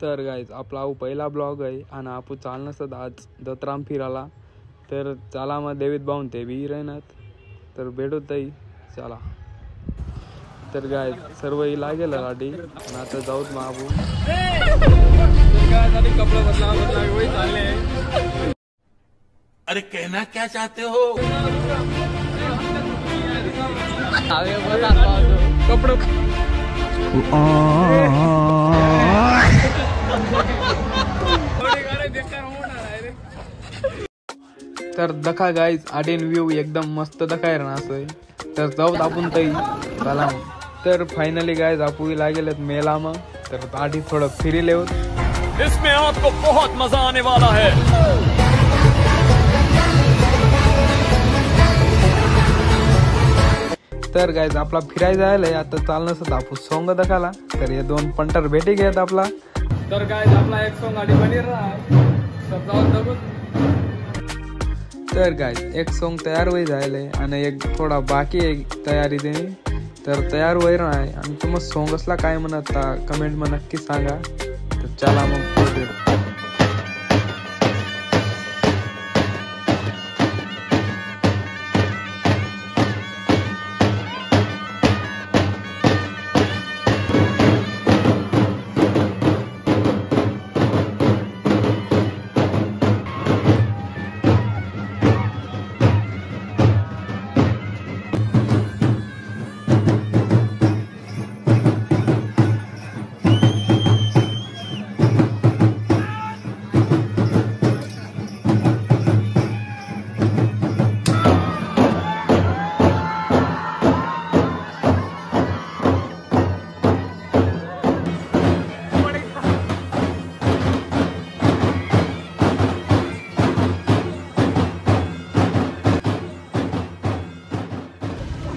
तर गाईज आपला पहिला ब्लॉग आहे आणि आपण चालणं आज दत्राम फिरायला. तर चला मग देवीत भाऊन ते बी राहणार तर भेटू ताई चला. तर गाय सर्व लागेल गाडी आणि आता जाऊत मग आपण. कपडे बदला वही चालले. अरे कहना क्या चाहते हो? कपडे तर दखा गाईज आडेन व्ह्यू एकदम मस्त दखाय ना असं. तर जाऊत आपण ताई चला. तर फायनली गाईज आपण लागेल मेला मग. तर आधी थोडं फिरी लेवत. इसमें आपको बहुत मजा आने वाला है. तर गाईज आपला फिरायला जायला आता चालणं असत आपण सॉंग दखाला. तर हे दोन पंटर भेटी घेत आपला. तर गाईज आपला एक सॉंग आधी बनी राहा. तर गाईज एक सॉंग तयार होई जायले आणि एक थोडा बाकी एक तयारी देणे. तर तयार होई आहे आणि तुम्ही सॉंग असला काय म्हणत कमेंट मध्ये नक्की सांगा. तर चला मग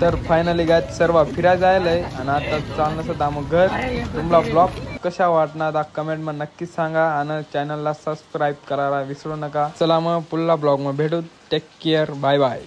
तर फायनली गाय सर्व फिरायला जायलंय आणि आता चालणं सध्या मग घर. तुम्हाला ब्लॉग कशा वाटणार कमेंट मध्ये नक्की सांगा आणि चॅनलला सबस्क्राईब करायला विसरू नका. चला मग पुढला ब्लॉग मध्ये भेटू. Take care. Bye bye.